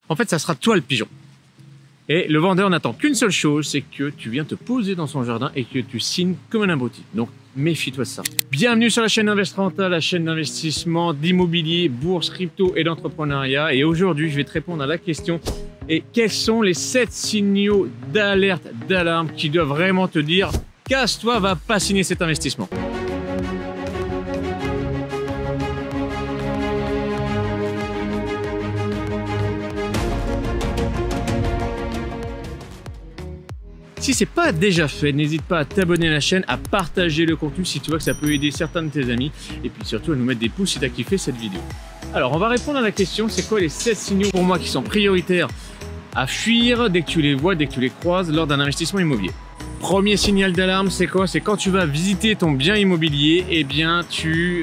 En fait, ça sera toi le pigeon. Et le vendeur n'attend qu'une seule chose, c'est que tu viens te poser dans son jardin et que tu signes comme un abruti. Donc, méfie-toi de ça. Bienvenue sur la chaîne InvestRenta, la chaîne d'investissement, d'immobilier, bourse, crypto et d'entrepreneuriat. Et aujourd'hui, je vais te répondre à la question: et quels sont les 7 signaux d'alerte, d'alarme qui doivent vraiment te dire « casse-toi, va pas signer cet investissement ». Si ce n'est pas déjà fait, n'hésite pas à t'abonner à la chaîne, à partager le contenu si tu vois que ça peut aider certains de tes amis, et puis surtout à nous mettre des pouces si tu as kiffé cette vidéo. Alors on va répondre à la question: c'est quoi les 7 signaux pour moi qui sont prioritaires à fuir dès que tu les vois, dès que tu les croises lors d'un investissement immobilier? Premier signal d'alarme, c'est quoi? C'est quand tu vas visiter ton bien immobilier, eh bien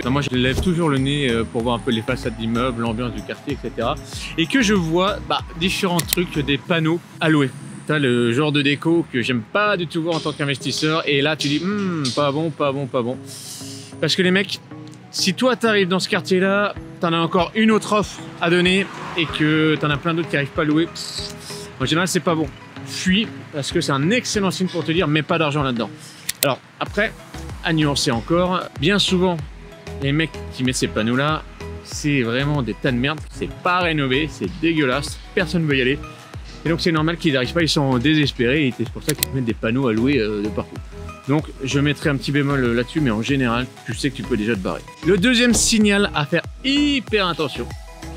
moi je lève toujours le nez pour voir un peu les façades d'immeubles, l'ambiance du quartier, etc. Et que je vois différents trucs, des panneaux à louer. T'as le genre de déco que j'aime pas du tout voir en tant qu'investisseur, et là tu dis pas bon, pas bon, pas bon. Parce que les mecs, si toi t'arrives dans ce quartier là, t'en as encore une autre offre à donner et que t'en as plein d'autres qui n'arrivent pas à louer, en général c'est pas bon. Fuis, parce que c'est un excellent signe pour te dire mets pas d'argent là-dedans. Alors après, à nuancer encore, bien souvent les mecs qui mettent ces panneaux là, c'est vraiment des tas de merde, c'est pas rénové, c'est dégueulasse, personne ne veut y aller. Et donc c'est normal qu'ils n'arrivent pas, ils sont désespérés, et c'est pour ça qu'ils te mettent des panneaux à louer de partout. Donc je mettrai un petit bémol là-dessus, mais en général, tu sais que tu peux déjà te barrer. Le deuxième signal à faire hyper attention,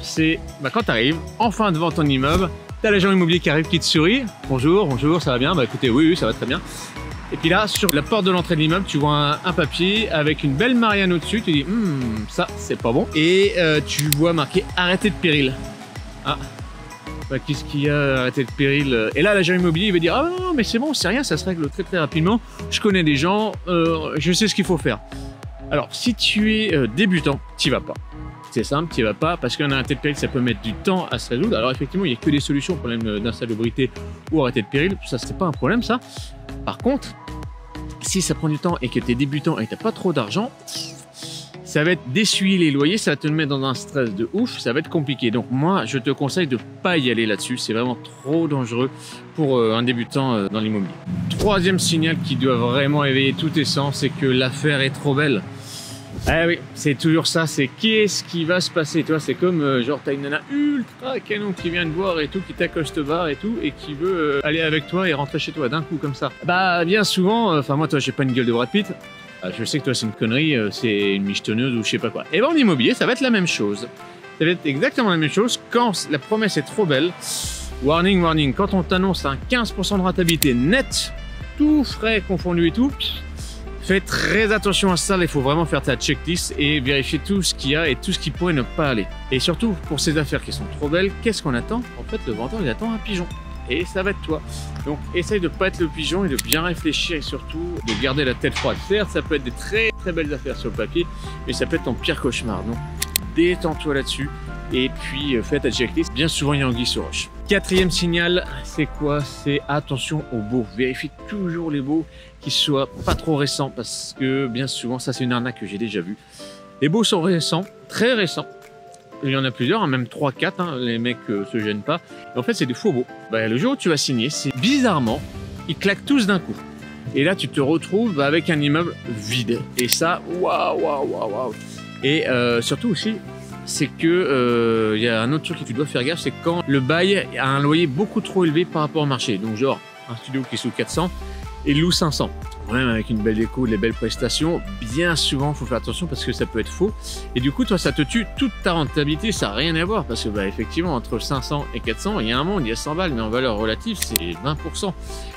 c'est quand tu arrives enfin devant ton immeuble, tu as l'agent immobilier qui arrive, qui te sourit. Bonjour, bonjour, ça va bien? Bah écoutez, oui, ça va très bien. Et puis là, sur la porte de l'entrée de l'immeuble, tu vois un papier avec une belle Marianne au-dessus, tu dis ça c'est pas bon. Et tu vois marqué arrêté de péril. Ah. Qu'est-ce qu'il y a, arrêter le péril? Et là, l'agent immobilier il va dire: ah non, mais c'est bon, c'est rien, ça se règle très très rapidement. Je connais des gens, je sais ce qu'il faut faire. Alors, si tu es débutant, t'y vas pas. C'est simple, t'y vas pas, parce qu'un arrêté de péril, ça peut mettre du temps à se résoudre. Alors effectivement, il n'y a que des solutions au problème d'insalubrité ou arrêté de péril. Ça, c'est pas un problème, ça. Par contre, si ça prend du temps et que tu es débutant et que tu n'as pas trop d'argent, ça va être d'essuyer les loyers, ça va te mettre dans un stress de ouf, ça va être compliqué. Donc moi, je te conseille de ne pas y aller là-dessus, c'est vraiment trop dangereux pour un débutant dans l'immobilier. Troisième signal qui doit vraiment éveiller tout tes sens, c'est que l'affaire est trop belle. Ah oui, c'est toujours ça, c'est qu'est-ce qui va se passer? Toi, c'est comme genre t'as une nana ultra canon qui vient te voir et tout, qui t'accoste bar et tout, et qui veut aller avec toi et rentrer chez toi d'un coup comme ça. Bah bien souvent, moi toi j'ai pas une gueule de Brad Pitt, je sais que toi c'est une connerie, c'est une michetonneuse ou je sais pas quoi. Et ben en immobilier ça va être la même chose. Ça va être exactement la même chose quand la promesse est trop belle. Warning, warning, quand on t'annonce un 15% de rentabilité nette, tout frais confondu et tout, fais très attention à ça, il faut vraiment faire ta checklist et vérifier tout ce qu'il y a et tout ce qui pourrait ne pas aller. Et surtout, pour ces affaires qui sont trop belles, qu'est-ce qu'on attend? En fait, le vendeur, il attend un pigeon. Et ça va être toi. Donc, essaye de ne pas être le pigeon et de bien réfléchir et surtout de garder la tête froide. Certes, ça peut être des très très belles affaires sur le papier, mais ça peut être ton pire cauchemar. Donc, détends-toi là-dessus. Et puis fais ta checklist, bien souvent il y a anguille sous roche. Quatrième signal, c'est quoi? C'est attention aux baux. Vérifie toujours les baux qui soient pas trop récents, parce que bien souvent, ça c'est une arnaque que j'ai déjà vue. Les baux sont récents, très récents. Il y en a plusieurs, même 3-4, les mecs se gênent pas. Et en fait, c'est des faux baux. Le jour où tu vas signer, c'est bizarrement, ils claquent tous d'un coup. Et là, tu te retrouves avec un immeuble vide. Et ça, waouh, waouh, waouh, waouh. Et surtout aussi, c'est que y a un autre truc que tu dois faire gaffe, c'est quand le bail a un loyer beaucoup trop élevé par rapport au marché. Donc genre, un studio qui est sous 400 et loue 500. Même avec une belle déco, des belles prestations, bien souvent, il faut faire attention parce que ça peut être faux. Et du coup, toi, ça te tue toute ta rentabilité, ça n'a rien à voir. Parce que, effectivement, entre 500 et 400, il y a un monde, il y a 100 balles, mais en valeur relative, c'est 20%.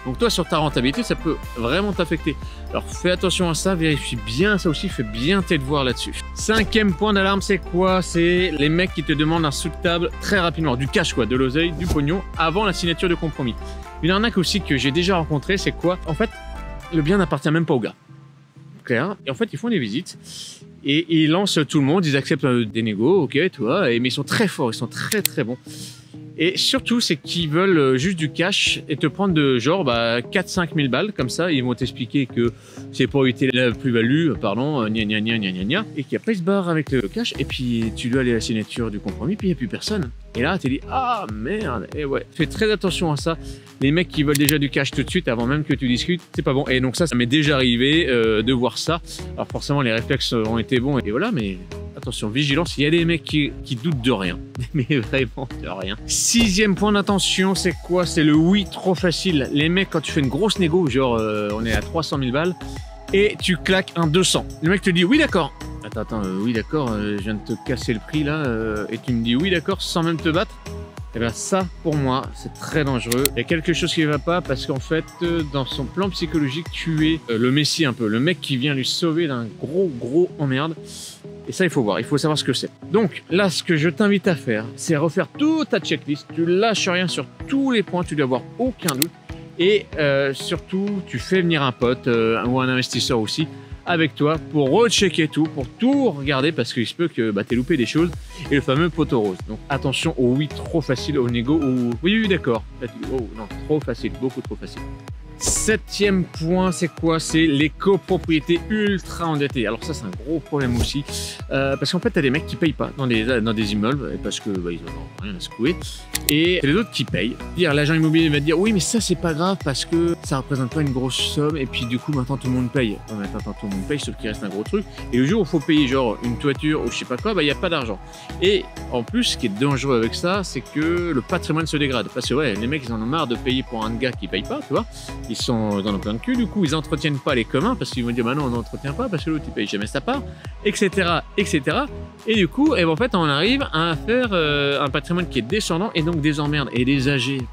Donc, toi, sur ta rentabilité, ça peut vraiment t'affecter. Alors, fais attention à ça, vérifie bien ça aussi, fais bien tes devoirs là-dessus. Cinquième point d'alarme, c'est quoi? C'est les mecs qui te demandent un sous-table très rapidement, du cash, quoi, de l'oseille, du pognon, avant la signature de compromis. Une arnaque aussi que j'ai déjà rencontrée, c'est quoi? En fait, le bien n'appartient même pas au gars. Clair. Et en fait, ils font des visites et ils lancent tout le monde, ils acceptent des négos, ok, toi, mais ils sont très forts, ils sont très très bons. Et surtout, c'est qu'ils veulent juste du cash et te prendre de genre 4-5 000 balles comme ça. Ils vont t'expliquer que c'est pour éviter la plus-value, pardon, gna gna gna gna gna gna. Et qu'après, ils se barrent avec le cash. Et puis, tu dois aller à la signature du compromis, puis il n'y a plus personne. Et là, tu dis, ah merde, et ouais. Fais très attention à ça. Les mecs qui veulent déjà du cash tout de suite avant même que tu discutes, c'est pas bon. Et donc ça m'est déjà arrivé de voir ça. Alors forcément, les réflexes ont été bons et voilà, mais attention, vigilance, il y a des mecs qui doutent de rien. Mais vraiment de rien. 6e point d'attention, c'est quoi? C'est le oui trop facile. Les mecs, quand tu fais une grosse négo, genre on est à 300 000 balles, et tu claques un 200. Le mec te dit oui d'accord. Attends, oui d'accord, je viens de te casser le prix là, et tu me dis oui d'accord sans même te battre. Et bien ça, pour moi, c'est très dangereux. Il y a quelque chose qui ne va pas parce qu'en fait, dans son plan psychologique, tu es le messie un peu, le mec qui vient lui sauver d'un gros emmerde. Et ça, il faut voir, il faut savoir ce que c'est. Donc là, ce que je t'invite à faire, c'est refaire toute ta checklist. Tu lâches rien sur tous les points, tu dois avoir aucun doute. Et surtout, tu fais venir un pote ou un investisseur aussi avec toi pour rechecker tout, pour tout regarder parce qu'il se peut que t'aies loupé des choses. Et le fameux poteau rose. Donc attention au oui trop facile, au négo, ou oui d'accord. Oh non, trop facile, beaucoup trop facile. 7e point, c'est quoi? C'est les copropriétés ultra endettées. Alors ça, c'est un gros problème aussi. Parce qu'en fait, tu as des mecs qui payent pas dans des immeubles parce que ils n'en ont rien à secouer. Et les autres qui payent. L'agent immobilier va te dire oui, mais ça, c'est pas grave parce que ça représente pas une grosse somme. Et puis du coup, maintenant, tout le monde paye. Ouais, attends, tout le monde paye, sauf qu'il reste un gros truc. Et le jour où il faut payer genre une toiture ou je sais pas quoi, il n'y a pas d'argent. Et en plus, ce qui est dangereux avec ça, c'est que le patrimoine se dégrade. Parce que ouais, les mecs, ils en ont marre de payer pour un gars qui paye pas, tu vois. Ils sont dans le plein de cul, du coup ils entretiennent pas les communs parce qu'ils vont dire bah non on n'entretient pas parce que l'autre il paye jamais sa part, etc. Et du coup en fait on arrive à faire un patrimoine qui est descendant et donc des emmerdes et des AG.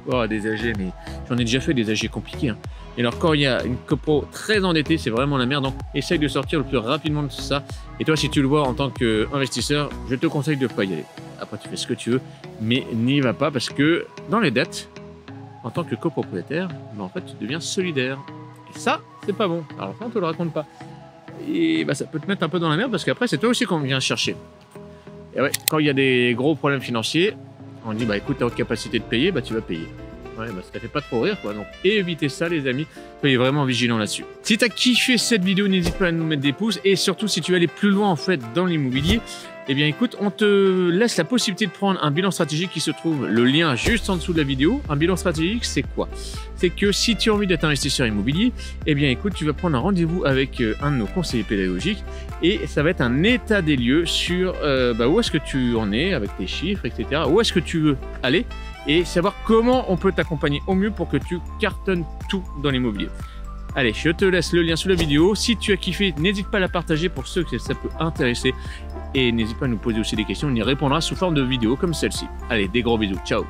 Oh des AG, mais j'en ai déjà fait des AG compliqués. Hein. Et alors quand il y a une copro très endettée, c'est vraiment la merde, donc essaye de sortir le plus rapidement de ça. Et toi si tu le vois en tant qu'investisseur, je te conseille de pas y aller. Après tu fais ce que tu veux, mais n'y va pas parce que dans les dettes, en tant que copropriétaire, en fait, tu deviens solidaire. Et ça, c'est pas bon. Alors, ça, on te le raconte pas. Et ça peut te mettre un peu dans la merde parce qu'après, c'est toi aussi qu'on vient chercher. Et ouais, quand il y a des gros problèmes financiers, on dit, écoute, t'as haute capacité de payer, tu vas payer. Ouais, ça fait pas trop rire, quoi. Donc, évitez ça, les amis. Soyez vraiment vigilants là-dessus. Si t'as kiffé cette vidéo, n'hésite pas à nous mettre des pouces. Et surtout, si tu veux aller plus loin, en fait, dans l'immobilier, eh bien, écoute, on te laisse la possibilité de prendre un bilan stratégique qui se trouve le lien juste en dessous de la vidéo. Un bilan stratégique, c'est quoi? C'est que si tu as envie d'être investisseur immobilier, eh bien, écoute, tu vas prendre un rendez-vous avec un de nos conseillers pédagogiques et ça va être un état des lieux sur où est-ce que tu en es avec tes chiffres, etc. Où est-ce que tu veux aller et savoir comment on peut t'accompagner au mieux pour que tu cartonnes tout dans l'immobilier. Allez, je te laisse le lien sous la vidéo. Si tu as kiffé, n'hésite pas à la partager pour ceux que ça peut intéresser. Et n'hésite pas à nous poser aussi des questions, on y répondra sous forme de vidéo comme celle-ci. Allez, des gros bisous, ciao!